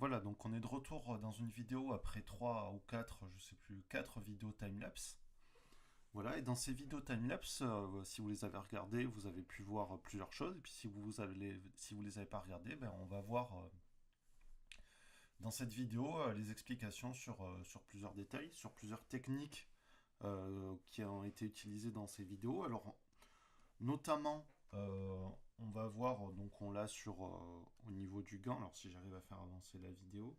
Voilà, donc on est de retour dans une vidéo après 3 ou 4, je sais plus, 4 vidéos timelapse. Voilà, et dans ces vidéos timelapse, si vous les avez regardées, vous avez pu voir plusieurs choses. Et puis si vous les avez pas regardées, ben, on va voir dans cette vidéo les explications sur plusieurs détails, sur plusieurs techniques qui ont été utilisées dans ces vidéos. Alors, notamment, on va voir, donc on l'a au niveau du gant. Alors si j'arrive à faire avancer la vidéo.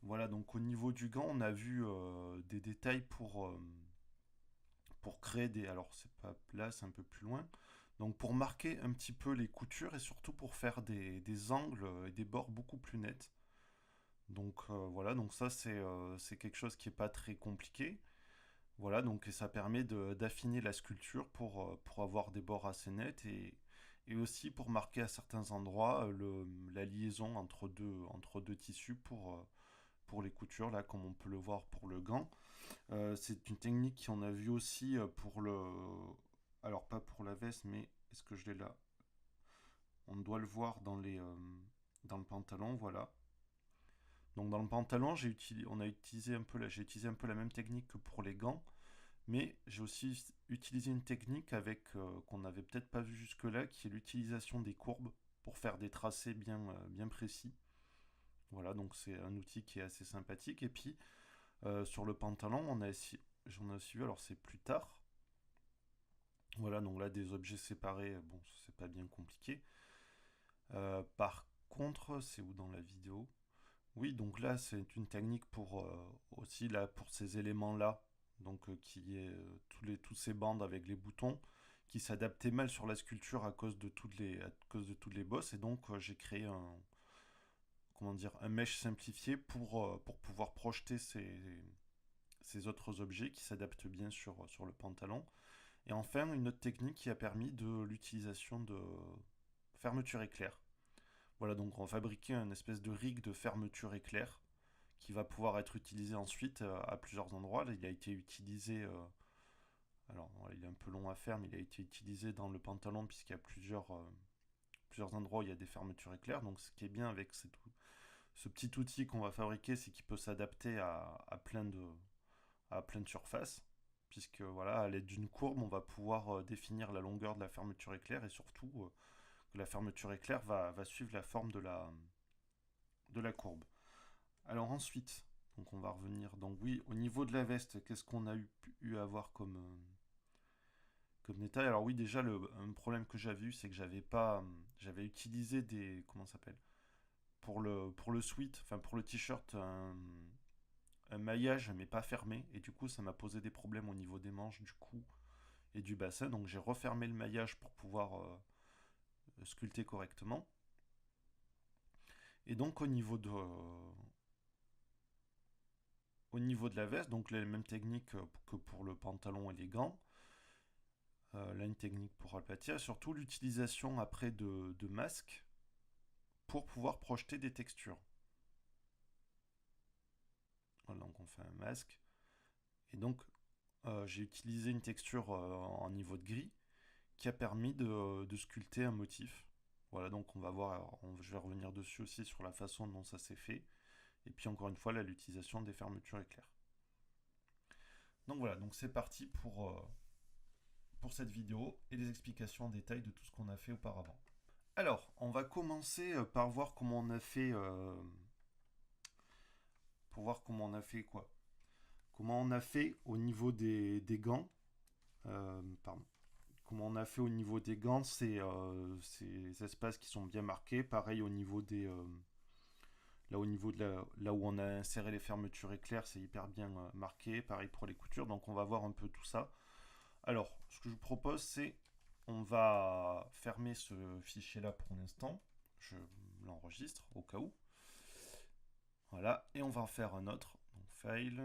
Voilà, donc au niveau du gant, on a vu des détails pour créer des... Alors c'est pas là, c'est un peu plus loin. Donc pour marquer un petit peu les coutures et surtout pour faire des angles et des bords beaucoup plus nets. Donc voilà, donc ça c'est quelque chose qui est pas très compliqué. Voilà, donc et ça permet d'affiner la sculpture pour avoir des bords assez nets et aussi pour marquer à certains endroits la liaison entre deux tissus pour les coutures, là, comme on peut le voir pour le gant. C'est une technique qu'on a vue aussi pour le... Alors, pas pour la veste, mais est-ce que je l'ai là? On doit le voir dans le pantalon, voilà. Donc, dans le pantalon, j'ai utilisé un peu la même technique que pour les gants, mais j'ai aussi utilisé une technique qu'on n'avait peut-être pas vu jusque-là, qui est l'utilisation des courbes pour faire des tracés bien précis. Voilà, donc c'est un outil qui est assez sympathique. Et puis, sur le pantalon, j'en ai aussi vu, alors c'est plus tard. Voilà, donc là, des objets séparés, bon, c'est pas bien compliqué. Par contre, c'est où dans la vidéo? Oui, donc là, c'est une technique pour aussi là, pour ces éléments-là, donc qui est tous ces bandes avec les boutons, qui s'adaptaient mal sur la sculpture à cause de toutes les bosses, et donc j'ai créé comment dire, un mesh simplifié pour pouvoir projeter ces autres objets qui s'adaptent bien sur le pantalon. Et enfin, une autre technique qui a permis de l'utilisation de fermeture éclair. Voilà, donc on va fabriquer une espèce de rig de fermeture éclair qui va pouvoir être utilisé ensuite à plusieurs endroits. Là, il a été utilisé, alors il est un peu long à faire, mais il a été utilisé dans le pantalon puisqu'il y a plusieurs endroits où il y a des fermetures éclair. Donc ce qui est bien avec ce petit outil qu'on va fabriquer, c'est qu'il peut s'adapter à plein de surfaces, puisque voilà, à l'aide d'une courbe, on va pouvoir définir la longueur de la fermeture éclair et surtout que la fermeture éclair va suivre la forme de la courbe. Alors ensuite, donc on va revenir. Donc oui, au niveau de la veste, qu'est-ce qu'on a eu à voir comme détail? Alors oui, déjà un problème que j'avais eu, c'est que j'avais utilisé des, comment ça s'appelle? Pour le sweat, enfin pour le t-shirt, un maillage mais pas fermé et du coup ça m'a posé des problèmes au niveau des manches, du cou et du bassin. Donc j'ai refermé le maillage pour pouvoir sculpter correctement. Et donc au niveau de la veste, donc les mêmes techniques que pour le pantalon et les gants. Là une technique pour aplatir, surtout l'utilisation après de masques pour pouvoir projeter des textures. Voilà, donc on fait un masque. Et donc j'ai utilisé une texture en niveau de gris qui a permis de sculpter un motif. Voilà, donc on va voir, je vais revenir dessus aussi sur la façon dont ça s'est fait. Et puis encore une fois, là, l'utilisation des fermetures éclair. Donc voilà, donc c'est parti pour cette vidéo et les explications en détail de tout ce qu'on a fait auparavant. Alors, on va commencer par voir comment on a fait, pour voir comment on a fait quoi. Comment on a fait au niveau des gants. Pardon. Comment on a fait au niveau des gants, ces espaces qui sont bien marqués. Pareil au niveau là au niveau là où on a inséré les fermetures éclairs, c'est hyper bien marqué. Pareil pour les coutures. Donc on va voir un peu tout ça. Alors, ce que je vous propose, c'est on va fermer ce fichier-là pour l'instant. Je l'enregistre au cas où. Voilà, et on va en faire un autre. Donc, file.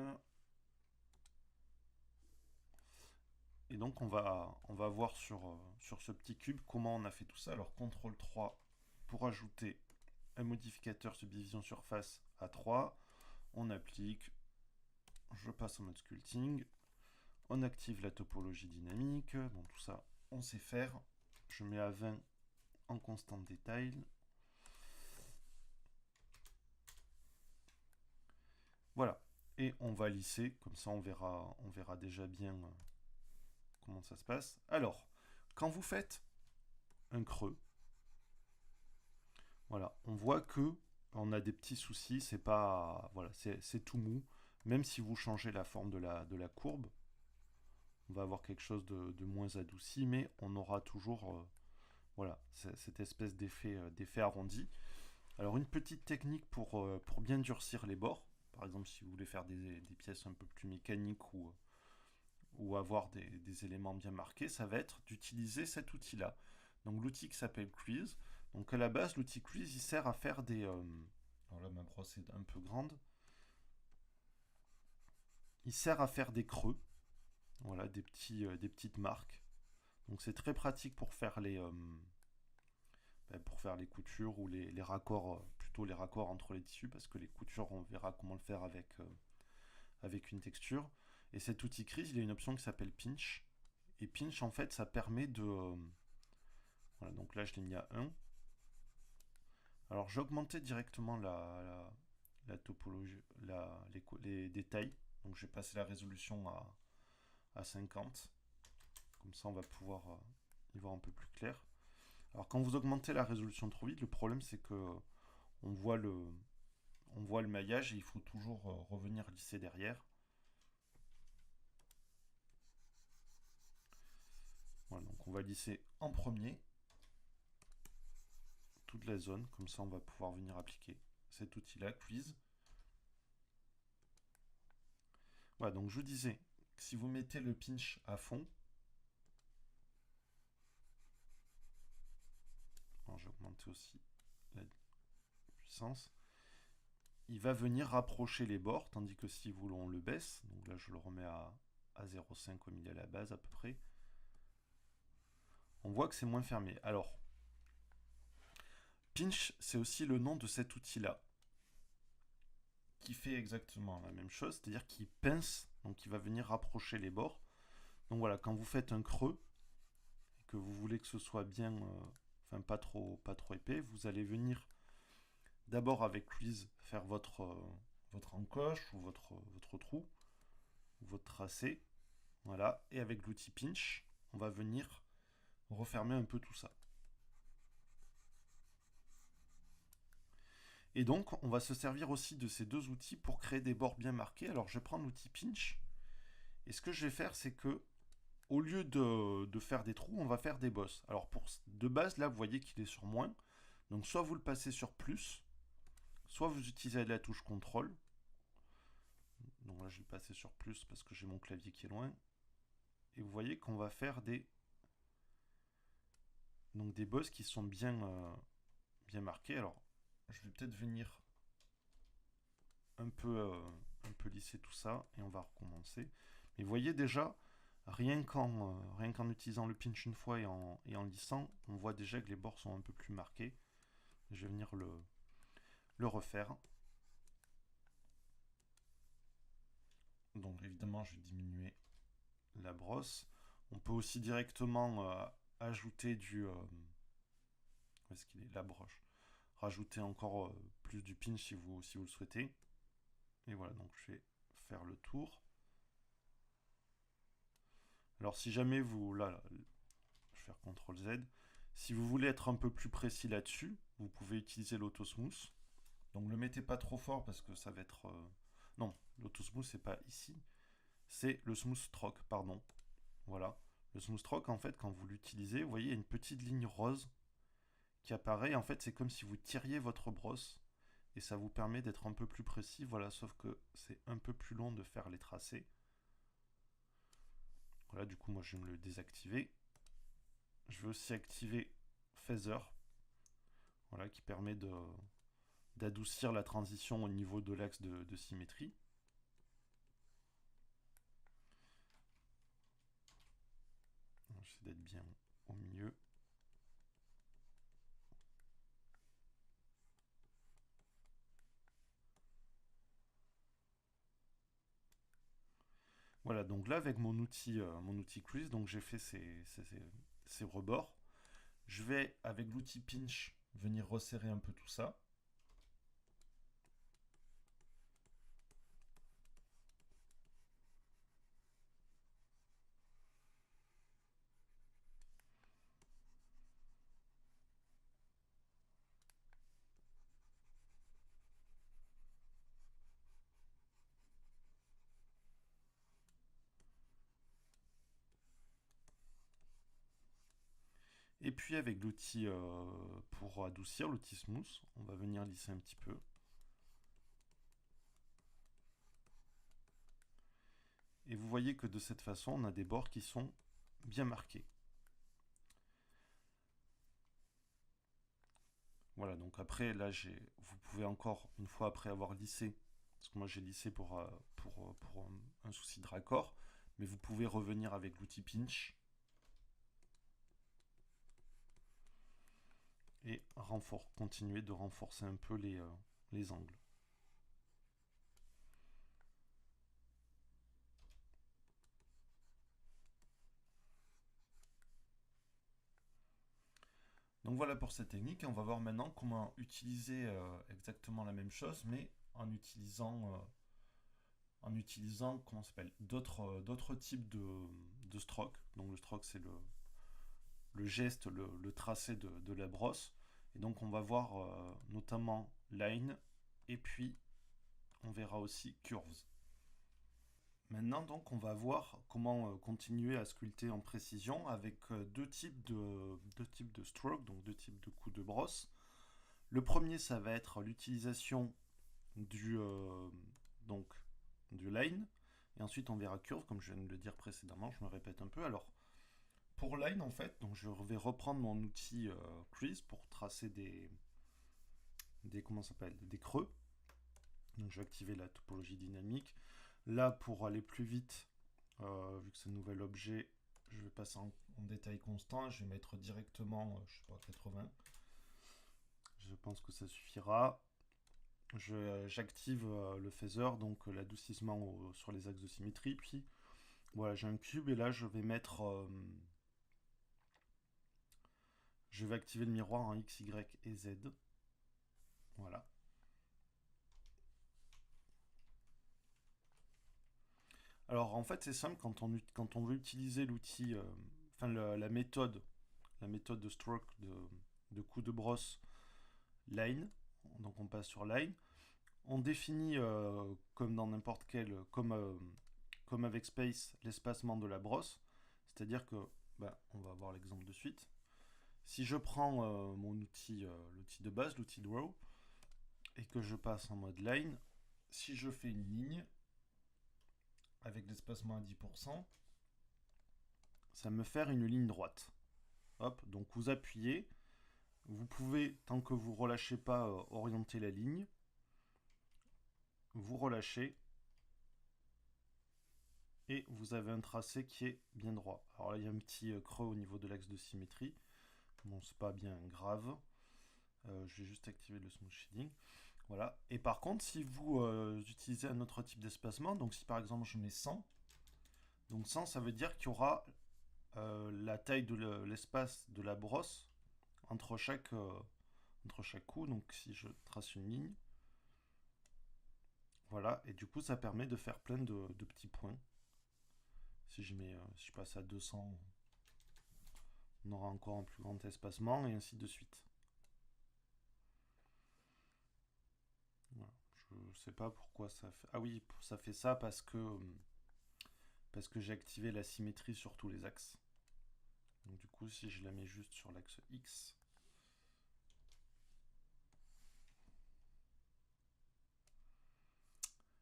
Et donc, on va voir sur ce petit cube comment on a fait tout ça. Alors, CTRL 3 pour ajouter un modificateur subdivision surface à 3. On applique. Je passe en mode sculpting. On active la topologie dynamique. Bon, tout ça, on sait faire. Je mets à 20 en constant détail. Voilà. Et on va lisser, comme ça on verra déjà bien comment ça se passe. Alors, quand vous faites un creux, voilà, on voit que on a des petits soucis, c'est pas, voilà, c'est tout mou. Même si vous changez la forme de la courbe, on va avoir quelque chose de moins adouci, mais on aura toujours, voilà, cette espèce d'effet arrondi. Alors une petite technique pour bien durcir les bords, par exemple si vous voulez faire des pièces un peu plus mécaniques ou avoir des éléments bien marqués, ça va être d'utiliser cet outil-là. Donc l'outil qui s'appelle Crease. Donc à la base, l'outil Crease, il sert à faire des... alors là, ma brosse est un peu grande. Il sert à faire des creux, voilà, des petites marques. Donc c'est très pratique pour faire les coutures ou les raccords, plutôt les raccords entre les tissus, parce que les coutures, on verra comment le faire avec une texture. Et cet outil Crease, il a une option qui s'appelle Pinch. Et Pinch, en fait, ça permet de... voilà, donc là, je l'ai mis à 1. Alors, j'ai augmenté directement la topologie, les détails. Donc, j'ai passé la résolution à 50. Comme ça, on va pouvoir y voir un peu plus clair. Alors, quand vous augmentez la résolution trop vite, le problème, c'est que on voit le maillage et il faut toujours revenir lisser derrière. Voilà, donc on va lisser en premier toute la zone, comme ça on va pouvoir venir appliquer cet outil-là, Quiz. Voilà, donc je vous disais, si vous mettez le pinch à fond, j'ai augmenté aussi la puissance, il va venir rapprocher les bords, tandis que si vous on le baisse, donc là je le remets à 0,5 comme il est à la base à peu près, on voit que c'est moins fermé. Alors, pinch, c'est aussi le nom de cet outil-là, qui fait exactement la même chose, c'est-à-dire qu'il pince, donc il va venir rapprocher les bords. Donc voilà, quand vous faites un creux, et que vous voulez que ce soit bien, enfin pas trop épais, vous allez venir d'abord avec Quiz faire votre encoche ou votre trou, ou votre tracé, voilà, et avec l'outil Pinch, on va venir refermer un peu tout ça. Et donc, on va se servir aussi de ces deux outils pour créer des bords bien marqués. Alors, je vais prendre l'outil Pinch. Et ce que je vais faire, c'est que, au lieu de faire des trous, on va faire des bosses. Alors, de base, là, vous voyez qu'il est sur moins. Donc, soit vous le passez sur plus, soit vous utilisez la touche CTRL. Donc là, je vais passer sur plus parce que j'ai mon clavier qui est loin. Et vous voyez qu'on va faire des bosses qui sont bien marquées. Alors, je vais peut-être venir un peu lisser tout ça et on va recommencer. Mais vous voyez déjà, rien qu'en utilisant le pinch une fois et en lissant, on voit déjà que les bords sont un peu plus marqués. Je vais venir le refaire. Donc évidemment, je vais diminuer la brosse. On peut aussi directement ajouter où est-ce qu'il est, la broche. Rajouter encore plus du pinch si vous le souhaitez. Et voilà, donc je vais faire le tour. Alors si jamais là, je vais faire CTRL Z. Si vous voulez être un peu plus précis là-dessus, vous pouvez utiliser l'autosmooth. Donc ne le mettez pas trop fort parce que ça va être... Non, l'autosmooth c'est pas ici. C'est le smooth stroke, pardon. Voilà. Le smooth stroke, en fait, quand vous l'utilisez, vous voyez, il y a une petite ligne rose qui apparaît. En fait, c'est comme si vous tiriez votre brosse et ça vous permet d'être un peu plus précis. Voilà, sauf que c'est un peu plus long de faire les tracés. Voilà, du coup, moi, je vais me le désactiver. Je vais aussi activer Feather, voilà, qui permet d'adoucir la transition au niveau de l'axe de symétrie. J'essaie d'être bien au milieu. Voilà, donc là avec mon outil Crease, donc j'ai fait ces rebords. Je vais avec l'outil Pinch venir resserrer un peu tout ça. puis avec l'outil pour adoucir, l'outil Smooth, on va venir lisser un petit peu. Et vous voyez que de cette façon, on a des bords qui sont bien marqués. Voilà, donc après, là, vous pouvez encore, une fois après avoir lissé, parce que moi j'ai lissé pour un souci de raccord, mais vous pouvez revenir avec l'outil Pinch et continuer de renforcer un peu les angles. Donc voilà pour cette technique, et on va voir maintenant comment utiliser exactement la même chose, mais en utilisant comment ça s'appelle, d'autres types de stroke. Donc le stroke, c'est le geste, le tracé de la brosse. Et donc on va voir notamment line, et puis on verra aussi curves. Maintenant, donc, on va voir comment continuer à sculpter en précision avec deux types de strokes, donc deux types de coups de brosse. Le premier, ça va être l'utilisation du, euh, donc, du line, et ensuite on verra curve, comme je viens de le dire précédemment, je me répète un peu. Alors, pour line, en fait, donc je vais reprendre mon outil crease pour tracer comment ça s'appelle, des creux. Donc, je vais activer la topologie dynamique. Là, pour aller plus vite, vu que c'est un nouvel objet, je vais passer en détail constant. Je vais mettre directement, je sais pas, 80. Je pense que ça suffira. J'active le phaser, donc l'adoucissement sur les axes de symétrie. Puis voilà, j'ai un cube et là, je vais activer le miroir en X, Y et Z. Voilà. Alors en fait, c'est simple quand on veut utiliser l'outil, enfin la méthode de stroke de coup de brosse line. Donc on passe sur line. On définit comme dans n'importe quel, comme avec space, l'espacement de la brosse. C'est-à-dire que, on va voir l'exemple de suite. Si je prends mon outil, l'outil de base, l'outil draw, et que je passe en mode line, si je fais une ligne avec l'espacement à 10%, ça me fait une ligne droite. Hop, donc vous appuyez. Vous pouvez, tant que vous ne relâchez pas, orienter la ligne. Vous relâchez. Et vous avez un tracé qui est bien droit. Alors là, il y a un petit creux au niveau de l'axe de symétrie. Bon, c'est pas bien grave. Je vais juste activer le smooth shading. Voilà. Et par contre, si vous utilisez un autre type d'espacement, donc si par exemple je mets 100, donc 100, ça veut dire qu'il y aura la taille de l'espace de la brosse entre chaque coup. Donc si je trace une ligne, voilà, et du coup ça permet de faire plein de petits points. Si je passe à 200, on aura encore un plus grand espacement et ainsi de suite. Voilà. Je ne sais pas pourquoi ça fait. Ah oui, ça fait ça parce que j'ai activé la symétrie sur tous les axes. Donc du coup, si je la mets juste sur l'axe X,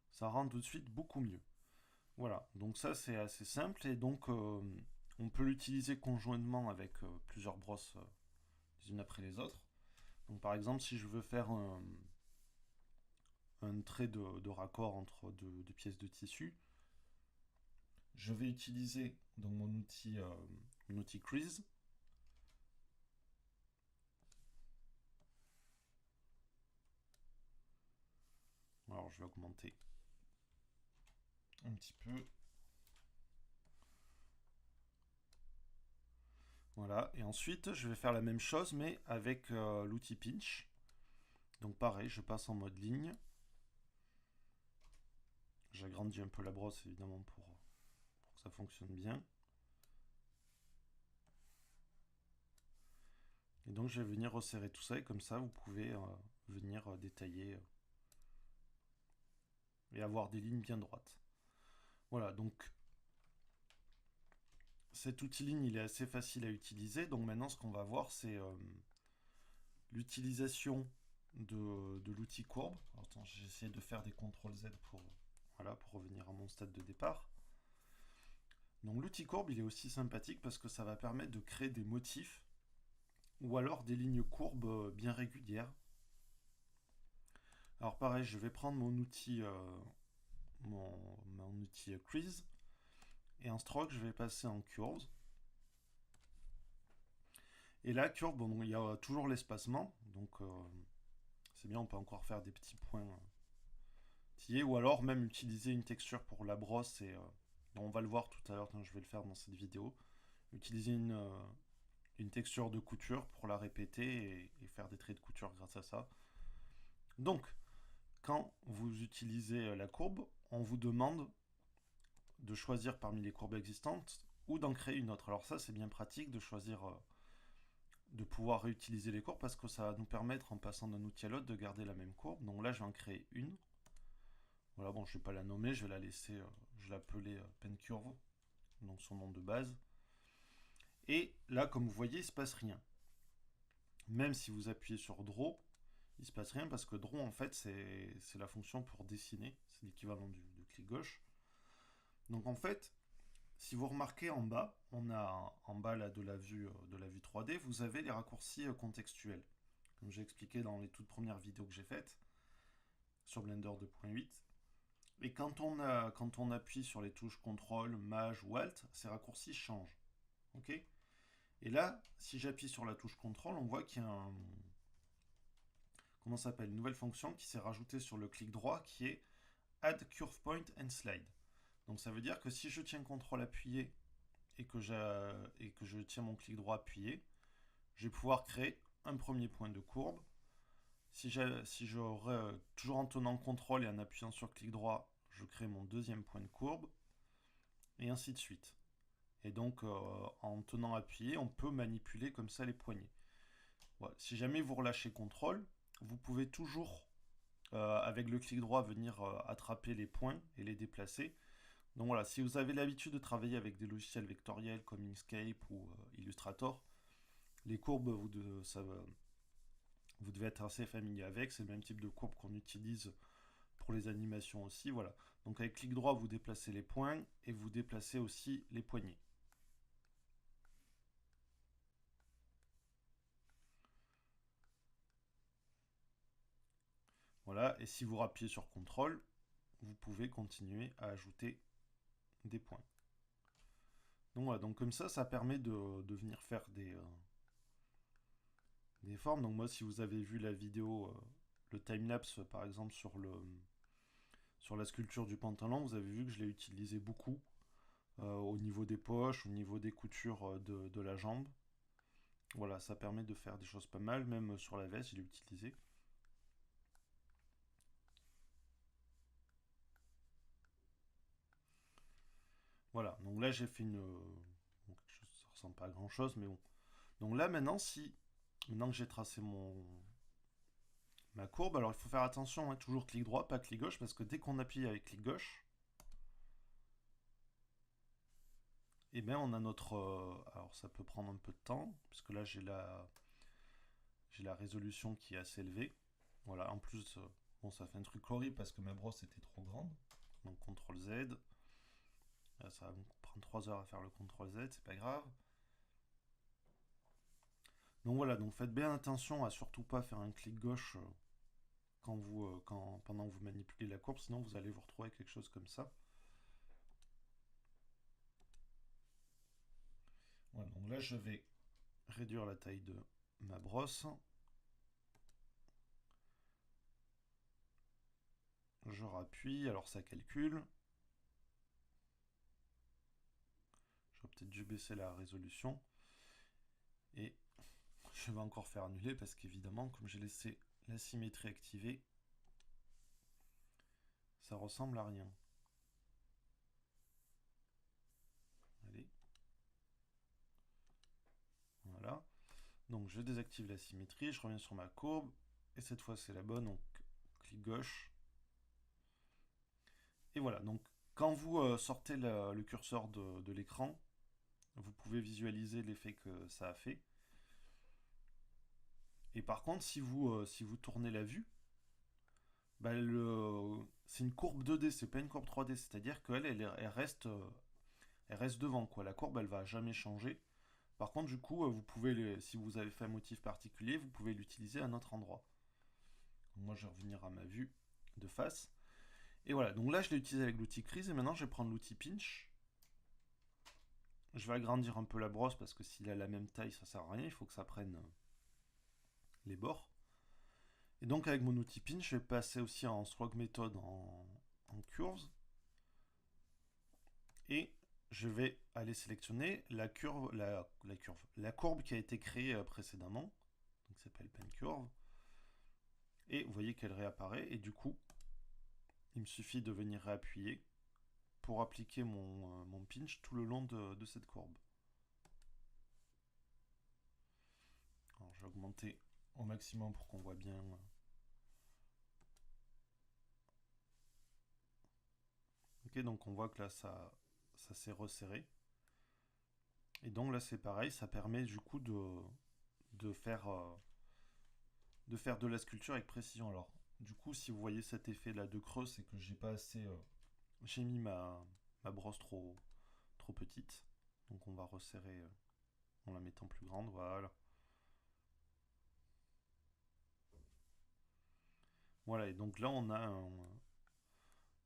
ça rend tout de suite beaucoup mieux. Voilà, donc ça c'est assez simple et donc on peut l'utiliser conjointement avec plusieurs brosses les unes après les autres. Donc par exemple, si je veux faire un trait de raccord entre deux pièces de tissu, je vais utiliser donc mon outil crease. Alors je vais augmenter un petit peu. Voilà, et ensuite je vais faire la même chose mais avec l'outil pinch. Donc pareil, je passe en mode ligne. J'agrandis un peu la brosse évidemment pour que ça fonctionne bien. Et donc je vais venir resserrer tout ça et comme ça vous pouvez venir détailler et avoir des lignes bien droites. Voilà, donc cet outil ligne, il est assez facile à utiliser. Donc maintenant, ce qu'on va voir, c'est l'utilisation de l'outil courbe. Alors, attends, j'ai essayé de faire des CTRL Z pour, voilà, pour revenir à mon stade de départ. Donc l'outil courbe, il est aussi sympathique parce que ça va permettre de créer des motifs ou alors des lignes courbes bien régulières. Alors pareil, je vais prendre mon outil, mon outil Crease, et en stroke, je vais passer en curves. Et là, curve, bon, il y a toujours l'espacement, donc c'est bien, on peut encore faire des petits points tillés, ou alors même utiliser une texture pour la brosse, et on va le voir tout à l'heure, je vais le faire dans cette vidéo. Utiliser une texture de couture pour la répéter et faire des traits de couture grâce à ça. Donc, quand vous utilisez la courbe, on vous demande de choisir parmi les courbes existantes ou d'en créer une autre. Alors ça, c'est bien pratique de choisir, de pouvoir réutiliser les courbes parce que ça va nous permettre, en passant d'un outil à l'autre, de garder la même courbe. Donc là, je vais en créer une. Voilà, bon, je ne vais pas la nommer, je vais la laisser, je vais l'appeler pen curve, donc son nom de base. Et là, comme vous voyez, il ne se passe rien. Même si vous appuyez sur Draw, il ne se passe rien parce que Draw, en fait, c'est la fonction pour dessiner. C'est l'équivalent du clic gauche. Donc en fait, si vous remarquez en bas, on a en bas là, de la vue 3D, vous avez les raccourcis contextuels. Comme j'ai expliqué dans les toutes premières vidéos que j'ai faites sur Blender 2.8. Et quand on appuie sur les touches CTRL, Maj ou Alt, ces raccourcis changent. Ok. Et là, si j'appuie sur la touche CTRL, on voit qu'il y a comment ça s'appelle, une nouvelle fonction qui s'est rajoutée sur le clic droit qui est Add Curve Point and Slide. Donc ça veut dire que si je tiens CTRL appuyé et que je tiens mon clic droit appuyé, je vais pouvoir créer un premier point de courbe. Si j'aurais toujours en tenant CTRL et en appuyant sur clic droit, je crée mon deuxième point de courbe, et ainsi de suite. Et donc en tenant appuyé, on peut manipuler comme ça les poignées. Voilà. Si jamais vous relâchez CTRL, vous pouvez toujours avec le clic droit venir attraper les points et les déplacer. Donc voilà, si vous avez l'habitude de travailler avec des logiciels vectoriels comme Inkscape ou Illustrator, les courbes, vous devez être assez familier avec. C'est le même type de courbe qu'on utilise pour les animations aussi. Voilà. Donc avec clic droit, vous déplacez les points et vous déplacez aussi les poignées. Voilà, et si vous appuyez sur CTRL, vous pouvez continuer à ajouter des points. Donc voilà, donc comme ça permet de venir faire des formes. Donc moi, si vous avez vu la vidéo, le timelapse par exemple sur la sculpture du pantalon, vous avez vu que je l'ai utilisé beaucoup au niveau des poches, au niveau des coutures de la jambe. Voilà, ça permet de faire des choses pas mal, même sur la veste, je l'ai utilisé. Voilà, donc là j'ai fait bon, ça ressemble pas à grand chose, mais bon. Donc là maintenant, maintenant que j'ai tracé ma courbe, alors il faut faire attention, hein, toujours clic droit, pas clic gauche, parce que dès qu'on appuie avec clic gauche, et bien on a notre... alors ça peut prendre un peu de temps, puisque là j'ai la résolution qui est assez élevée. Voilà, en plus, bon ça fait un truc horrible parce que ma brosse était trop grande. Donc CTRL Z. Là, ça va me prendre 3 heures à faire le CTRL Z, c'est pas grave. Donc voilà, donc faites bien attention à surtout pas faire un clic gauche pendant que vous manipulez la courbe, sinon vous allez vous retrouver avec quelque chose comme ça. Voilà, donc là je vais réduire la taille de ma brosse. Je rappuie, alors ça calcule. J'aurais peut-être dû baisser la résolution. Et je vais encore faire annuler parce qu'évidemment, comme j'ai laissé la symétrie activée, ça ressemble à rien. Allez. Voilà. Donc je désactive la symétrie, je reviens sur ma courbe, et cette fois c'est la bonne, donc clic gauche. Et voilà, donc quand vous sortez le curseur de l'écran, vous pouvez visualiser l'effet que ça a fait. Et par contre, si vous tournez la vue, bah, c'est une courbe 2D, c'est pas une courbe 3D, c'est-à-dire elle reste devant, quoi. La courbe, elle va jamais changer. Par contre, du coup, si vous avez fait un motif particulier, vous pouvez l'utiliser à un autre endroit. Donc moi, je vais revenir à ma vue de face. Et voilà, donc là, je l'ai utilisé avec l'outil Crease, et maintenant, je vais prendre l'outil Pinch. Je vais agrandir un peu la brosse, parce que s'il a la même taille, ça sert à rien, il faut que ça prenne les bords. Et donc, avec mon outil Pinch, je vais passer aussi en Stroke Method en Curves. Et je vais aller sélectionner la courbe qui a été créée précédemment, donc qui s'appelle Pen Curve. Et vous voyez qu'elle réapparaît, et du coup, il me suffit de venir réappuyer pour appliquer mon pinch tout le long de cette courbe. Alors, je vais augmenter au maximum pour qu'on voit bien. Ok, donc on voit que là, ça s'est resserré. Et donc là, c'est pareil, ça permet du coup de faire de la sculpture avec précision. Alors, du coup, si vous voyez cet effet là de creux, c'est que j'ai pas assez. J'ai mis ma brosse trop petite. Donc on va resserrer en la mettant plus grande. Voilà. Voilà, et donc là, on a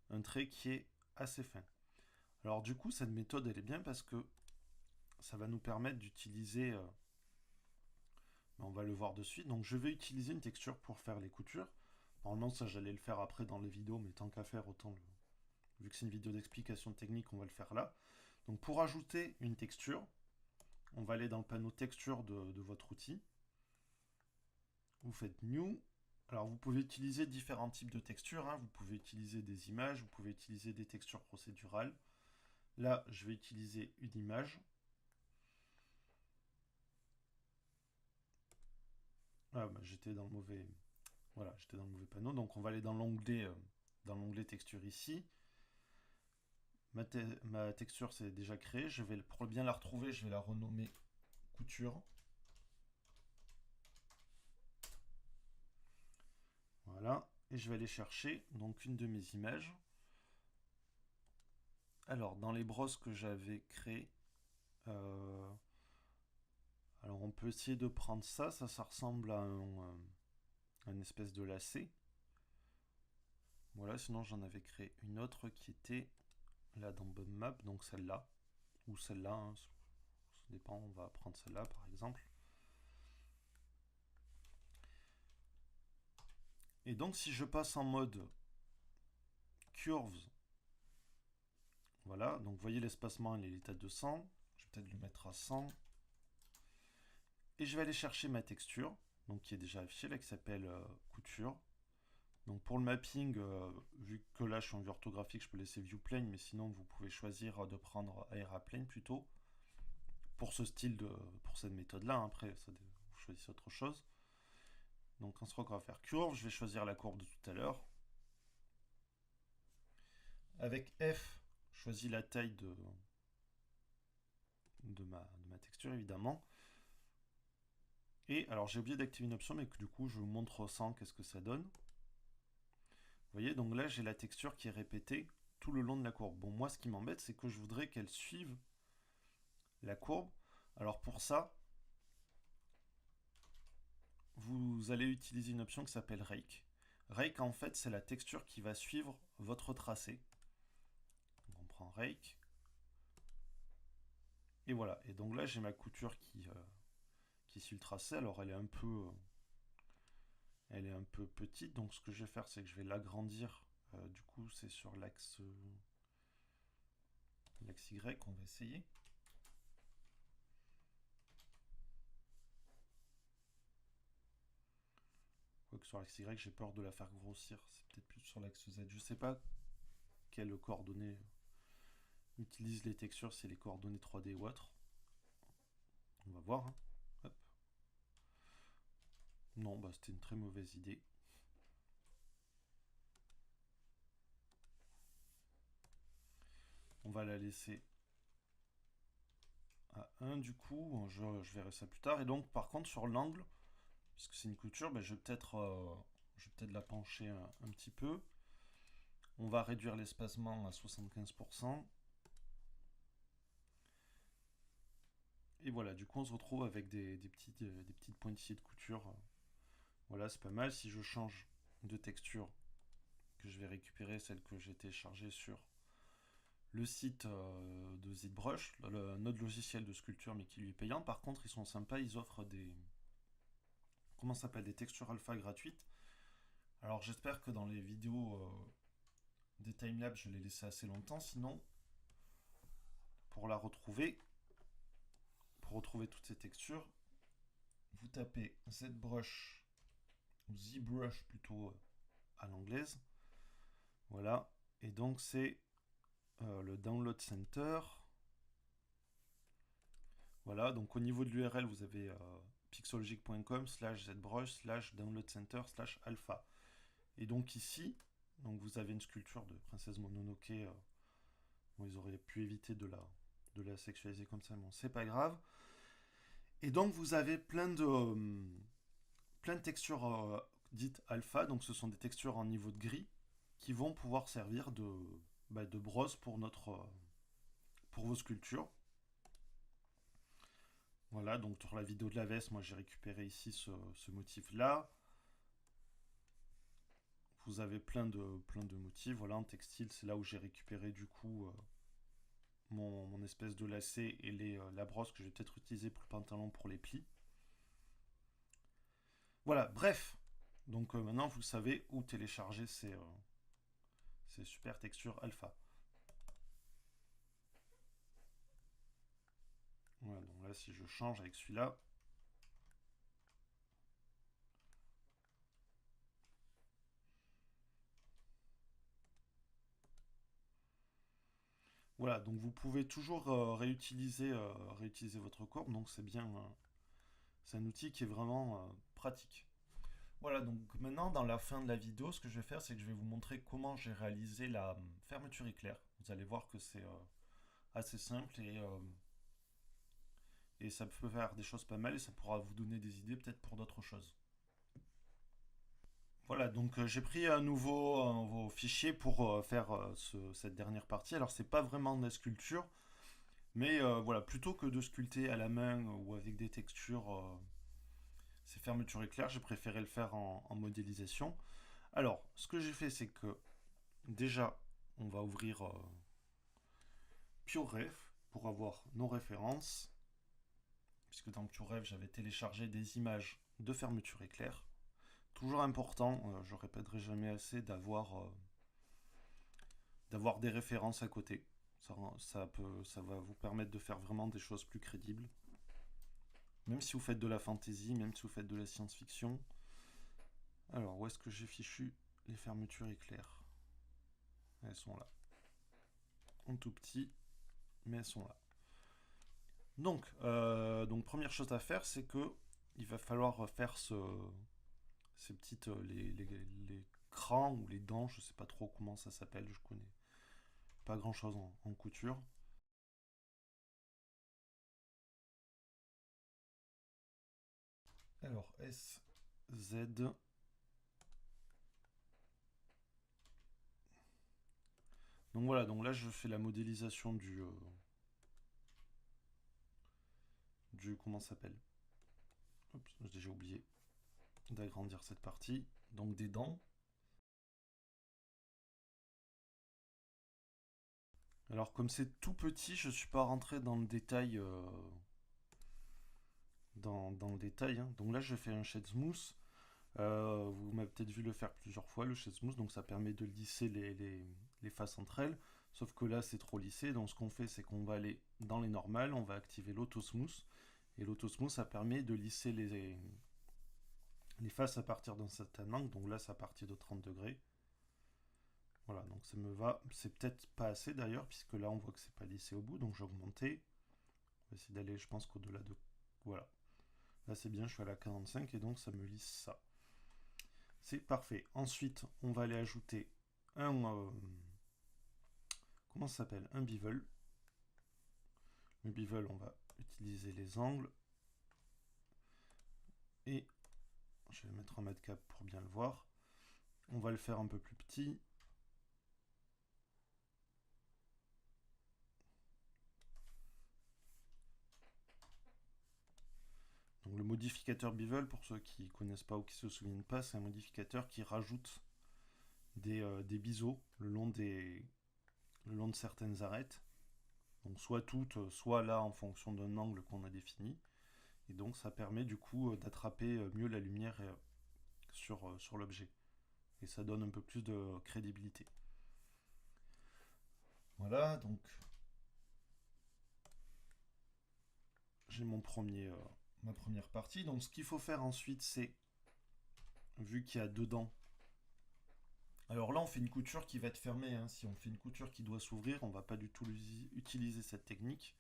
un trait qui est assez fin. Alors, du coup, cette méthode, elle est bien parce que ça va nous permettre d'utiliser. On va le voir de suite. Donc, je vais utiliser une texture pour faire les coutures. Normalement, ça, j'allais le faire après dans les vidéos, mais tant qu'à faire, vu que c'est une vidéo d'explication technique, on va le faire là. Donc, pour ajouter une texture, on va aller dans le panneau texture de votre outil. Vous faites New. Alors, vous pouvez utiliser différents types de textures. Vous pouvez utiliser des images, vous pouvez utiliser des textures procédurales. Là, je vais utiliser une image. Ah, bah, j'étais dans le mauvais. Voilà, j'étais dans le mauvais panneau. Donc, on va aller dans l'onglet texture ici. Ma texture, c'est déjà créé. Pour bien la retrouver, je vais la renommer couture. Voilà. Et je vais aller chercher donc une de mes images. Alors, dans les brosses que j'avais créées, alors on peut essayer de prendre ça. Ça ressemble à un espèce de lacet. Voilà, sinon j'en avais créé une autre qui était là dans Bum Map, donc celle-là. Ou celle-là, hein, ça dépend, on va prendre celle-là par exemple. Et donc si je passe en mode Curves, voilà, donc vous voyez l'espacement, il est à 200. Je vais peut-être le mettre à 100. Et je vais aller chercher ma texture, donc qui est déjà affichée là, qui s'appelle couture. Donc pour le mapping, vu que là je suis en vue orthographique, je peux laisser view plane, mais sinon vous pouvez choisir de prendre aéroplane plutôt pour pour cette méthode-là. Après, vous choisissez autre chose. Donc en stroke, on va faire curve. Je vais choisir la courbe de tout à l'heure. Avec F, je choisis la taille de ma texture évidemment. Et alors j'ai oublié d'activer une option, mais du coup je vous montre sans qu'est-ce que ça donne. Vous voyez, donc là j'ai la texture qui est répétée tout le long de la courbe. Bon, moi ce qui m'embête, c'est que je voudrais qu'elle suive la courbe. Alors pour ça, vous allez utiliser une option qui s'appelle Rake. Rake, en fait, c'est la texture qui va suivre votre tracé. Donc on prend Rake. Et voilà. Et donc là, j'ai ma couture qui suit le tracé. Alors elle est un peu petite. Donc ce que je vais faire, c'est que je vais l'agrandir. Du coup, c'est sur l'axe Y. On va essayer. Quoique sur l'axe Y, j'ai peur de la faire grossir. C'est peut-être plus sur l'axe Z. Je sais pas quelles coordonnées utilisent les textures, c'est les coordonnées 3D ou autres. On va voir. Hein. Hop. Non, bah c'était une très mauvaise idée. On va la laisser à 1 du coup, je verrai ça plus tard. Et donc par contre sur l'angle, puisque c'est une couture, ben, je vais peut-être la pencher un petit peu. On va réduire l'espacement à 75%. Et voilà, du coup on se retrouve avec des petites pointillés de couture. Voilà, c'est pas mal. Si je change de texture, que je vais récupérer celle que j'ai téléchargée sur le site de ZBrush, notre logiciel de sculpture, mais qui lui est payant. Par contre, ils sont sympas, ils offrent comment ça s'appelle, des textures alpha gratuites. Alors j'espère que dans les vidéos des timelapse, je l'ai laissé assez longtemps. Sinon, pour la retrouver, pour retrouver toutes ces textures, vous tapez ZBrush, ou ZBrush plutôt à l'anglaise. Voilà. Et donc c'est le Download Center. Voilà, donc au niveau de l'URL, vous avez pixologic.com/zbrush/downloadcenter/alpha. Et donc ici, donc vous avez une sculpture de Princesse Mononoke. Bon, ils auraient pu éviter de la sexualiser comme ça, mais bon, c'est pas grave. Et donc vous avez plein de textures dites alpha, donc ce sont des textures en niveau de gris qui vont pouvoir servir de brosse pour vos sculptures. Voilà, donc sur la vidéo de la veste, moi j'ai récupéré ici ce motif-là. Vous avez plein de motifs. Voilà, en textile, c'est là où j'ai récupéré du coup mon espèce de lacet et la brosse que je vais peut-être utiliser pour le pantalon pour les plis. Voilà, bref. Donc maintenant, vous savez où télécharger ces super textures alpha. Voilà, donc là, si je change avec celui-là, voilà, donc vous pouvez toujours réutiliser votre courbe, donc c'est bien, c'est un outil qui est vraiment pratique. Voilà, donc maintenant dans la fin de la vidéo, ce que je vais faire, c'est que je vais vous montrer comment j'ai réalisé la fermeture éclair. Vous allez voir que c'est assez simple et ça peut faire des choses pas mal et ça pourra vous donner des idées peut-être pour d'autres choses. Voilà, donc j'ai pris un nouveau fichier pour faire cette dernière partie. Alors c'est pas vraiment de la sculpture, mais voilà, plutôt que de sculpter à la main ou avec des textures, ces fermetures éclairs, j'ai préféré le faire en modélisation. Alors, ce que j'ai fait, c'est que déjà, on va ouvrir PureRef pour avoir nos références, puisque dans PureRef, j'avais téléchargé des images de fermeture éclair. Toujours important, je répéterai jamais assez, d'avoir des références à côté. Ça va vous permettre de faire vraiment des choses plus crédibles. Même si vous faites de la fantasy, même si vous faites de la science-fiction. Alors, où est-ce que j'ai fichu les fermetures éclairs? Elles sont là. En tout petit, mais elles sont là. Donc première chose à faire, c'est que il va falloir faire ces petites les crans ou les dents, je sais pas trop comment ça s'appelle, je connais pas grand chose en couture. Alors S Z. Donc voilà, donc là je fais la modélisation du comment ça s'appelle. Oups, j'ai déjà oublié d'agrandir cette partie. Donc des dents. Alors comme c'est tout petit, je suis pas rentré dans le détail dans le détail, hein. Donc là je fais un shade smooth. Vous m'avez peut-être vu le faire plusieurs fois, le shade smooth, donc ça permet de lisser les faces entre elles. Sauf que là c'est trop lissé, donc ce qu'on fait c'est qu'on va aller dans les normales, on va activer l'auto smooth. Et l'auto smooth ça permet de lisser les faces à partir d'un certain angle, donc là c'est à partir de 30 degrés. Voilà, donc ça me va. C'est peut-être pas assez d'ailleurs, puisque là on voit que c'est pas lissé au bout, donc j'ai augmenté. On va essayer d'aller, je pense qu'au-delà de. Voilà. Là c'est bien, je suis à la 45 et donc ça me lisse ça. C'est parfait. Ensuite, on va aller ajouter un. Comment ça s'appelle? Un bevel. Le bevel, on va utiliser les angles. Et je vais mettre en mode cap pour bien le voir. On va le faire un peu plus petit. Donc le modificateur bevel, pour ceux qui ne connaissent pas ou qui ne se souviennent pas, c'est un modificateur qui rajoute des biseaux le long de certaines arêtes. Donc soit toutes, soit là en fonction d'un angle qu'on a défini. Et donc ça permet du coup d'attraper mieux la lumière sur l'objet. Et ça donne un peu plus de crédibilité. Voilà, donc j'ai ma première partie. Donc ce qu'il faut faire ensuite, c'est, vu qu'il y a dedans, alors là on fait une couture qui va être fermée, hein. Si on fait une couture qui doit s'ouvrir, on ne va pas du tout utiliser cette technique.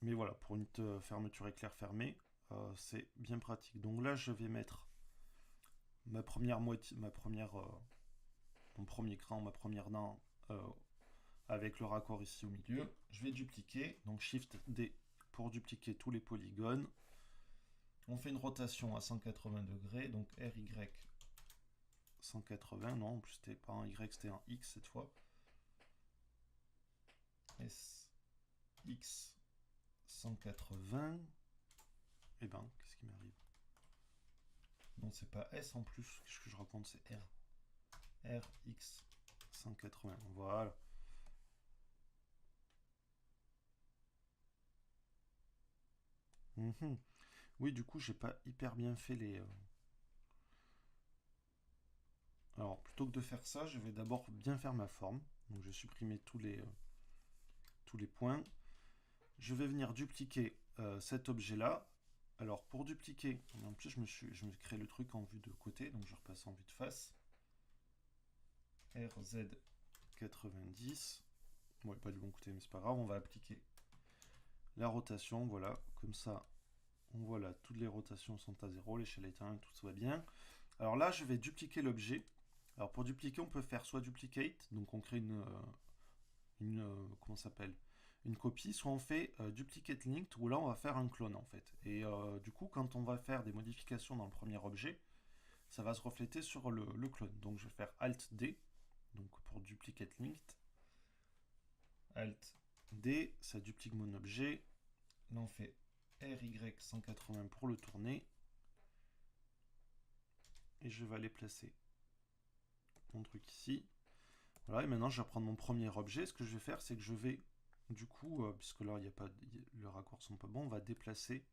Mais voilà, pour une fermeture éclair fermée, c'est bien pratique. Donc là je vais mettre mon premier cran, ma première dent avec le raccord ici au milieu. Je vais dupliquer, donc Shift D pour dupliquer tous les polygones. On fait une rotation à 180 degrés, donc RY 180, non, en plus c'était pas un Y, c'était un X cette fois. SX 180. Et ben, qu'est-ce qui m'arrive? Non, c'est pas S en plus, qu'est-ce que je raconte, c'est R. RX 180, voilà. Oui, du coup, j'ai pas hyper bien fait les. Alors, plutôt que de faire ça, je vais d'abord bien faire ma forme. Donc, je vais supprimer tous les points. Je vais venir dupliquer cet objet-là. Alors, pour dupliquer, en plus, je me crée le truc en vue de côté, donc je repasse en vue de face. RZ90. Ouais, pas du bon côté, mais c'est pas grave, on va appliquer la rotation, voilà, comme ça, on voit là, toutes les rotations sont à 0, l'échelle est à 1, tout va bien. Alors là, je vais dupliquer l'objet. Alors pour dupliquer, on peut faire soit duplicate, donc on crée comment ça s'appelle, une copie, soit on fait duplicate linked, où là on va faire un clone en fait. Et du coup, quand on va faire des modifications dans le premier objet, ça va se refléter sur le clone. Donc je vais faire Alt D, donc pour duplicate linked. Alt D, ça duplique mon objet. Là on fait RY180 pour le tourner. Et je vais aller placer mon truc ici. Voilà, et maintenant je vais prendre mon premier objet. Ce que je vais faire, c'est que je vais, du coup, puisque là il y a pas, le raccord sont pas bons, on va déplacer.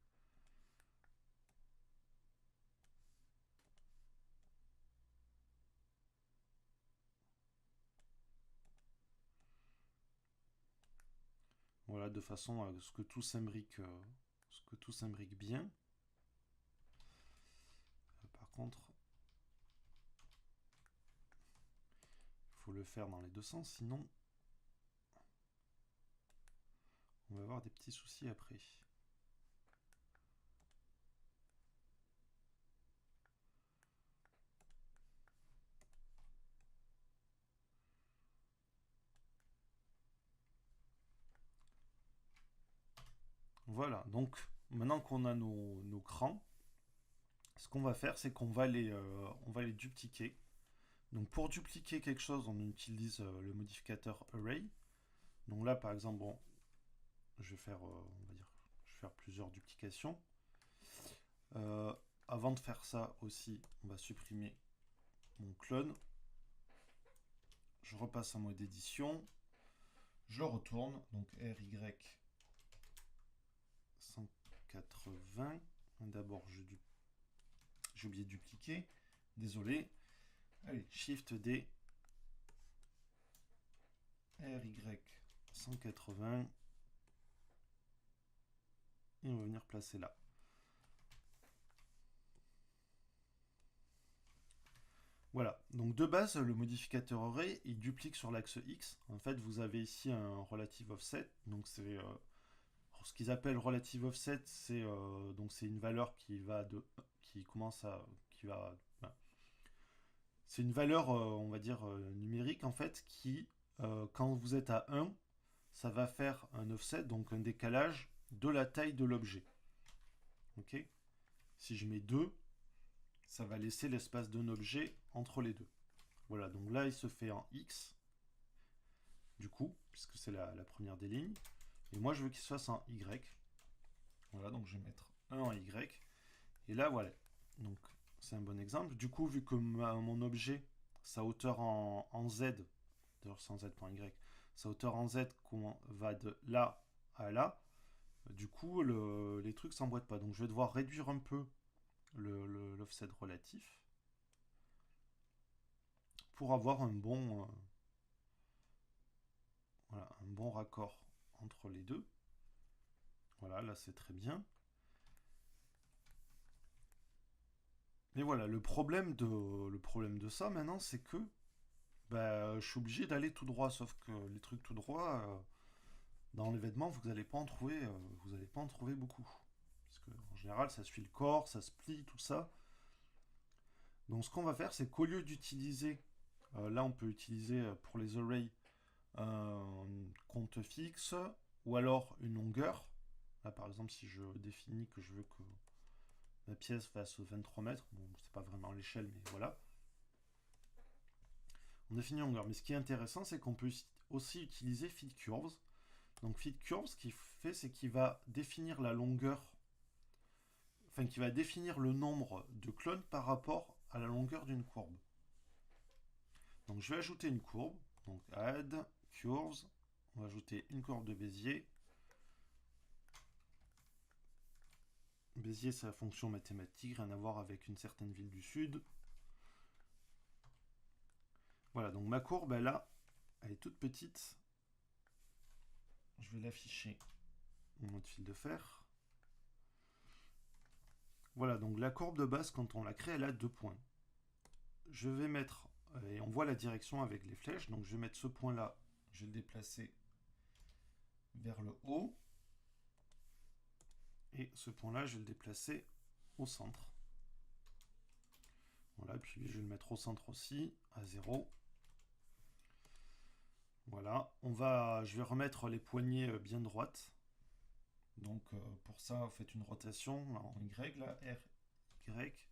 Voilà, de façon à ce que tout s'imbrique, bien. Par contre, il faut le faire dans les deux sens, sinon on va avoir des petits soucis après. Voilà, donc maintenant qu'on a nos crans, ce qu'on va faire, c'est qu'on va on va les dupliquer. Donc pour dupliquer quelque chose, on utilise le modificateur array. Donc là, par exemple, bon, je vais faire, on va dire, je vais faire plusieurs duplications. Avant de faire ça aussi, on va supprimer mon clone. Je repasse en mode édition. Je retourne, donc RY 180. D'abord, j'ai oublié de dupliquer. Désolé. Allez, Shift D. RY 180. Et on va venir placer là. Voilà, donc de base, le modificateur array, il duplique sur l'axe X. En fait, vous avez ici un relative offset. Donc c'est ce qu'ils appellent relative offset, c'est une valeur c'est une valeur, on va dire numérique en fait, qui quand vous êtes à 1, ça va faire un offset, donc un décalage de la taille de l'objet. Ok. Si je mets 2, ça va laisser l'espace d'un objet entre les deux. Voilà, donc là, il se fait en X, du coup, puisque c'est la première des lignes. Et moi, je veux qu'il se fasse en Y. Voilà, donc je vais mettre un en Y. Et là, voilà. Donc, c'est un bon exemple. Du coup, vu que mon objet, sa hauteur en Z, d'ailleurs c'est en Z.Y, sa hauteur en Z va de là à là, du coup, les trucs s'emboîtent pas. Donc, je vais devoir réduire un peu l'offset relatif pour avoir voilà, un bon raccord entre les deux. Voilà, là c'est très bien. Et voilà, le problème de ça maintenant, c'est que bah, je suis obligé d'aller tout droit, sauf que les trucs tout droit, dans les vêtements, vous n'allez pas en trouver, vous allez pas en trouver beaucoup. Parce qu'en général, ça suit le corps, ça se plie, tout ça. Donc ce qu'on va faire, c'est qu'au lieu d'utiliser, là on peut utiliser pour les arrays un compte fixe, ou alors une longueur. Là par exemple, si je définis que je veux que ma pièce fasse 23 mètres, bon, c'est pas vraiment l'échelle, mais voilà. On définit une longueur. Mais ce qui est intéressant, c'est qu'on peut aussi utiliser feedCurves. Donc feedCurves, ce qu'il fait, c'est qu'il va définir la longueur, enfin qui va définir le nombre de clones par rapport à la longueur d'une courbe. Donc je vais ajouter une courbe, donc add curves, on va ajouter une courbe de Bézier. Bézier, c'est la fonction mathématique, rien à voir avec une certaine ville du sud. Voilà, donc ma courbe, elle est toute petite. Je vais l'afficher en mode fil de fer. Voilà, donc la courbe de base, quand on la crée, elle a 2 points. Je vais mettre, et on voit la direction avec les flèches, donc je vais mettre ce point-là, je vais le déplacer vers le haut. Et ce point-là, je vais le déplacer au centre. Voilà, puis je vais le mettre au centre aussi, à 0. Voilà, je vais remettre les poignées bien droites. Donc pour ça, vous faites une rotation en Y, là, R, Y.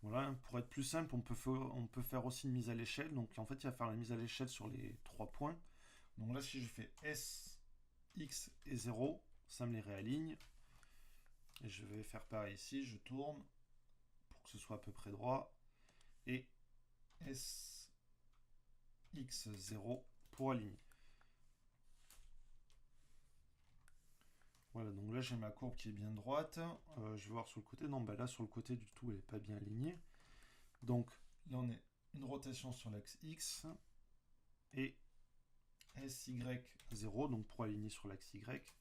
Voilà, pour être plus simple, on peut faire aussi une mise à l'échelle. Donc en fait, il va faire la mise à l'échelle sur les 3 points. Donc là, si je fais S, X et 0, ça me les réaligne. Et je vais faire pareil ici, je tourne pour que ce soit à peu près droit. Et S, X, 0 pour aligner. Voilà, donc là j'ai ma courbe qui est bien droite. Je vais voir sur le côté. Non, bah là sur le côté du tout, elle n'est pas bien alignée. Donc là on est une rotation sur l'axe X et SY 0, donc pour aligner sur l'axe Y.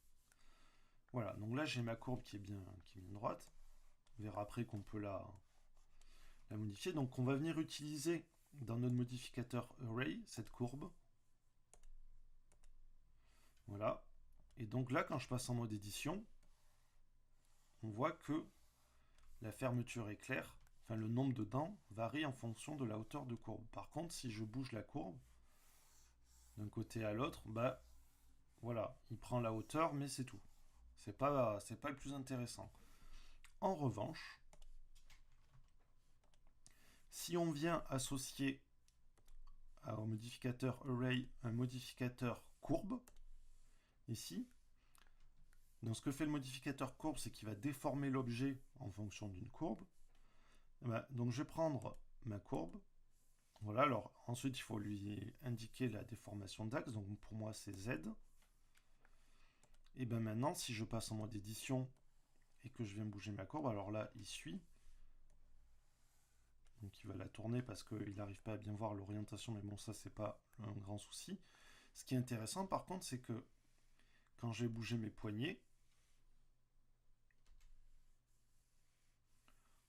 Voilà, donc là j'ai ma courbe qui est bien droite. On verra après qu'on peut la modifier. Donc on va venir utiliser dans notre modificateur array cette courbe. Voilà. Et donc là, quand je passe en mode édition, on voit que la fermeture éclair, enfin le nombre de dents, varie en fonction de la hauteur de courbe. Par contre, si je bouge la courbe d'un côté à l'autre, bah voilà, il prend la hauteur, mais c'est tout. C'est pas le plus intéressant. En revanche, si on vient associer au modificateur array un modificateur courbe, ici, donc ce que fait le modificateur courbe, c'est qu'il va déformer l'objet en fonction d'une courbe. Donc je vais prendre ma courbe. Voilà, alors ensuite il faut lui indiquer la déformation d'axe, donc pour moi c'est Z. Et bien maintenant, si je passe en mode édition et que je viens bouger ma courbe, alors là il suit. Donc il va la tourner parce qu'il n'arrive pas à bien voir l'orientation, mais bon ça c'est pas un grand souci. Ce qui est intéressant par contre, c'est que quand j'ai bougé mes poignets,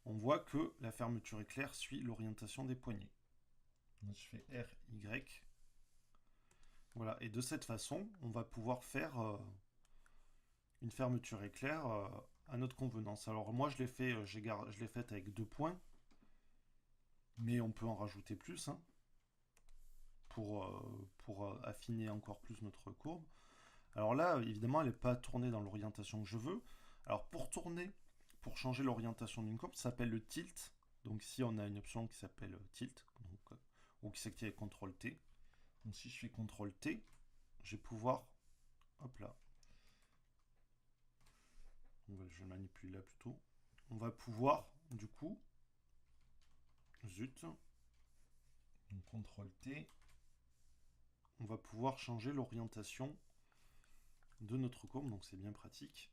on voit que la fermeture éclair suit l'orientation des poignets. Donc je fais R, Y. Voilà, et de cette façon, on va pouvoir faire une fermeture éclair à notre convenance. Alors moi je l'ai faite avec 2 points. mais on peut en rajouter plus, hein, pour affiner encore plus notre courbe. Alors là, évidemment, elle n'est pas tournée dans l'orientation que je veux. Alors pour tourner, pour changer l'orientation d'une courbe, ça s'appelle le tilt. Donc ici, on a une option qui s'appelle tilt, donc, ou qui s'active avec CTRL T. Donc si je fais CTRL T, je vais pouvoir, hop là, je manipule là plutôt, on va pouvoir, du coup, zut, donc CTRL T, on va pouvoir changer l'orientation de notre courbe, donc c'est bien pratique.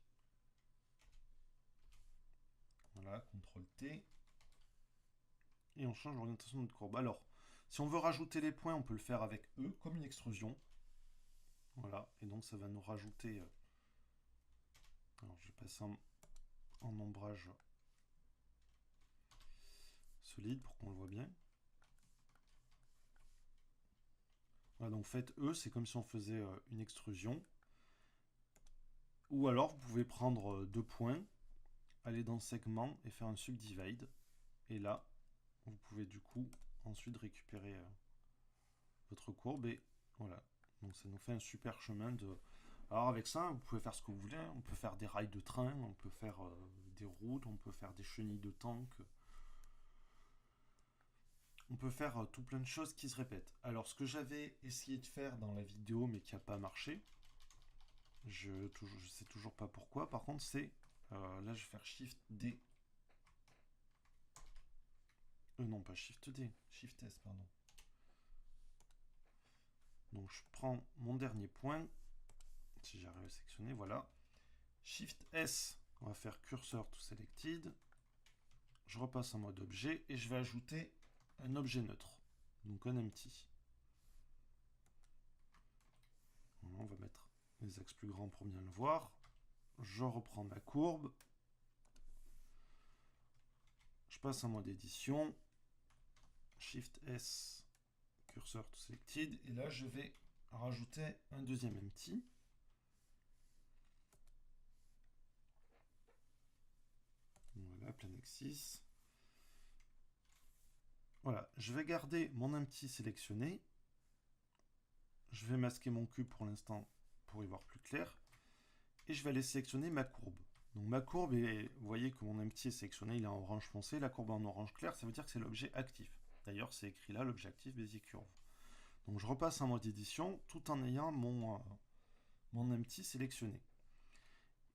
Voilà, CTRL T, et on change l'orientation de notre courbe. Alors, si on veut rajouter les points, on peut le faire avec E, comme une extrusion. Voilà, et donc ça va nous rajouter... alors, je vais passer en ombrage solide pour qu'on le voit bien. Voilà, donc faites E, c'est comme si on faisait une extrusion. Ou alors, vous pouvez prendre deux points, aller dans segment et faire un subdivide. Et là, vous pouvez du coup ensuite récupérer votre courbe et voilà. Donc ça nous fait un super chemin de... Alors avec ça, vous pouvez faire ce que vous voulez, hein. On peut faire des rails de train, on peut faire des routes, on peut faire des chenilles de tank. On peut faire tout plein de choses qui se répètent. Alors ce que j'avais essayé de faire dans la vidéo mais qui n'a pas marché, je sais toujours pas pourquoi, par contre c'est... là je vais faire Shift D. Non pas Shift D, Shift S pardon. Donc je prends mon dernier point, si j'arrive à sélectionner, voilà. Shift S, on va faire Cursor to Selected. Je repasse en mode objet et je vais ajouter un objet neutre, donc un empty. Voilà, on va mettre les axes plus grands pour bien le voir. Je reprends ma courbe. Je passe en mode édition. Shift S, Cursor to Selected. Et là, je vais rajouter un deuxième empty. Voilà, plein axis. Voilà, je vais garder mon empty sélectionné. Je vais masquer mon cube pour l'instant pour y voir plus clair. Et je vais aller sélectionner ma courbe. Donc ma courbe, vous voyez que mon empty est sélectionné, il est en orange foncé, la courbe en orange clair, ça veut dire que c'est l'objet actif. D'ailleurs, c'est écrit là, l'objet actif Bezier Curve. Donc je repasse en mode édition tout en ayant mon empty sélectionné.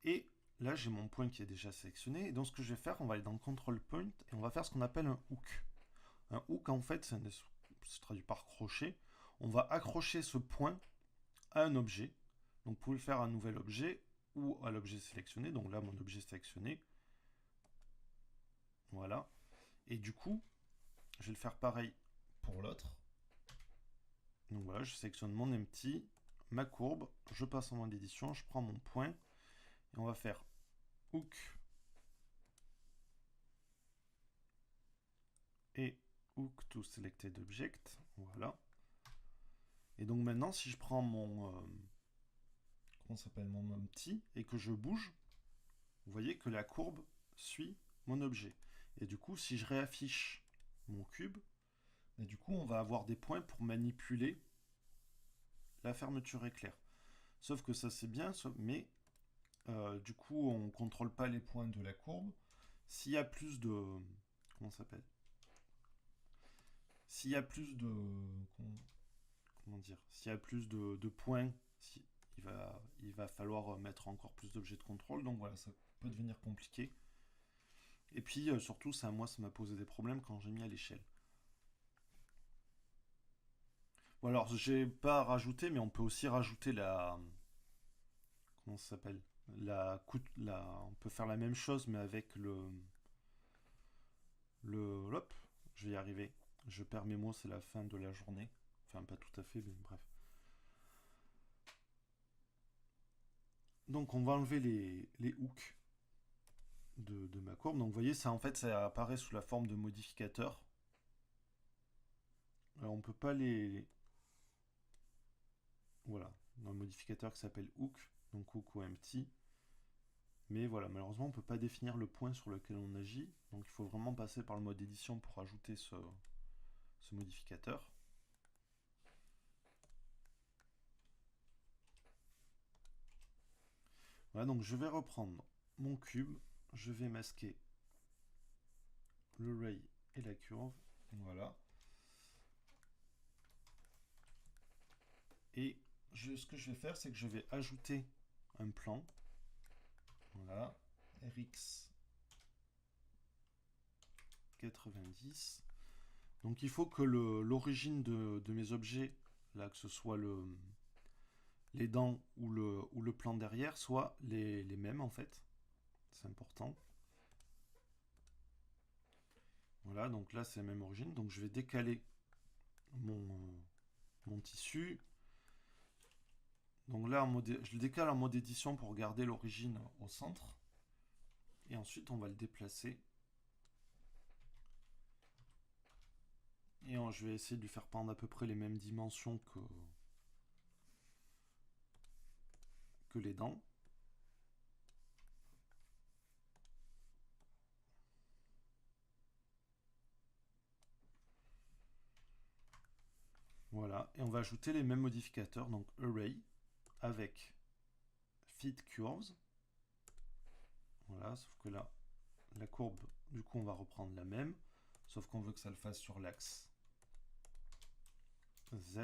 Et là, j'ai mon point qui est déjà sélectionné. Et donc ce que je vais faire, on va aller dans Control Point et on va faire ce qu'on appelle un hook. Un hook, en fait, ça se traduit par crochet. On va accrocher ce point à un objet. Donc vous pouvez le faire à un nouvel objet ou à l'objet sélectionné. Donc là, mon objet sélectionné. Voilà. Et du coup, je vais le faire pareil pour l'autre. Donc voilà, je sélectionne mon empty, ma courbe, je passe en mode édition, je prends mon point, et on va faire hook et hook to selected object. Voilà. Et donc maintenant, si je prends mon... comment s'appelle, mon empty, et que je bouge, vous voyez que la courbe suit mon objet. Et du coup, si je réaffiche mon cube, et du coup, on va avoir des points pour manipuler la fermeture éclair. Sauf que ça c'est bien, mais du coup, on ne contrôle pas les points de la courbe. S'il y a plus de... comment ça s'appelle? S'il y a plus de... comment dire? S'il y a plus de points, il va falloir mettre encore plus d'objets de contrôle. Donc voilà, ça peut devenir compliqué. Et puis surtout, moi, ça m'a posé des problèmes quand j'ai mis à l'échelle. Bon, alors, j'ai pas rajouté, mais on peut aussi rajouter la... comment ça s'appelle? On peut faire la même chose, mais avec hop, je vais y arriver. Je perds mes mots, c'est la fin de la journée. Enfin, pas tout à fait, mais bref. Donc, on va enlever les hooks de ma courbe. Donc, vous voyez, ça, en fait, ça apparaît sous la forme de modificateurs. Alors, on peut pas les... voilà, un modificateur qui s'appelle hook, donc hook ou empty. Mais voilà, malheureusement, on ne peut pas définir le point sur lequel on agit. Donc, il faut vraiment passer par le mode édition pour ajouter ce modificateur. Voilà, donc je vais reprendre mon cube, je vais masquer le ray et la curve, voilà. Et ce que je vais faire, c'est que je vais ajouter un plan, voilà, RX 90. Donc il faut que l'origine de mes objets, là, que ce soit les dents ou le plan derrière, soient les mêmes en fait. C'est important. Voilà, donc là c'est la même origine. Donc je vais décaler mon tissu. Donc là, je le décale en mode édition pour garder l'origine au centre. Et ensuite, on va le déplacer. Et je vais essayer de lui faire prendre à peu près les mêmes dimensions que les dents. Voilà, et on va ajouter les mêmes modificateurs, donc array avec fit curves. Voilà, sauf que là, la courbe, du coup, on va reprendre la même, sauf qu'on veut que ça le fasse sur l'axe Z.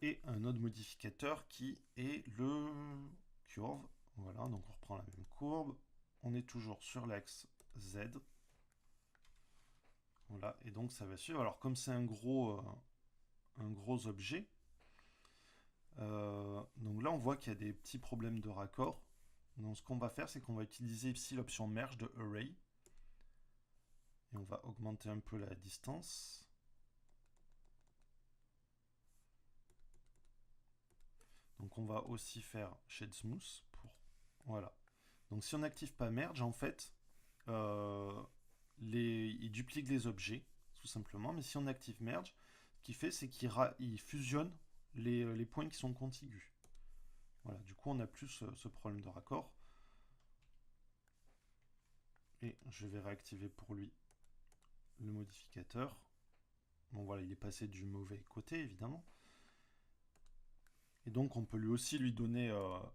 Et un autre modificateur qui est le curve. Voilà, donc on reprend la même courbe. On est toujours sur l'axe Z. Voilà, et donc ça va suivre. Alors comme c'est un gros objet, donc là on voit qu'il y a des petits problèmes de raccord. Donc ce qu'on va faire, c'est qu'on va utiliser ici l'option merge de array. Et on va augmenter un peu la distance. Donc on va aussi faire Shade Smooth pour... Voilà. Donc si on n'active pas Merge, en fait, il duplique les objets, tout simplement. Mais si on active Merge, ce qu'il fait, c'est qu'il fusionne les points qui sont contigus. Voilà, du coup on n'a plus ce problème de raccord. Et je vais réactiver pour lui le modificateur. Bon voilà, il est passé du mauvais côté, évidemment. Et donc on peut lui aussi lui donner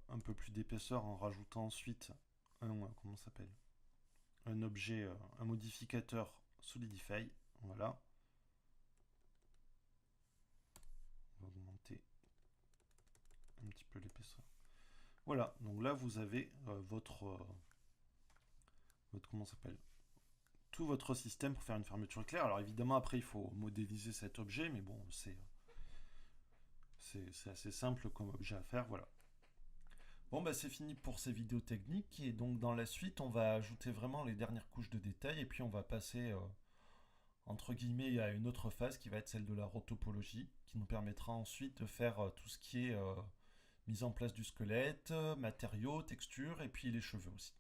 un peu plus d'épaisseur en rajoutant ensuite comment ça s'appelle, un objet, un modificateur Solidify. Voilà. On va augmenter un petit peu l'épaisseur. Voilà, donc là vous avez votre comment ça s'appelle, tout votre système pour faire une fermeture éclair. Alors évidemment après il faut modéliser cet objet, mais bon c'est assez simple comme objet à faire, voilà. Bon bah c'est fini pour ces vidéos techniques, et donc dans la suite on va ajouter vraiment les dernières couches de détails, et puis on va passer entre guillemets à une autre phase qui va être celle de la rotopologie, qui nous permettra ensuite de faire tout ce qui est mise en place du squelette, matériaux, textures, et puis les cheveux aussi.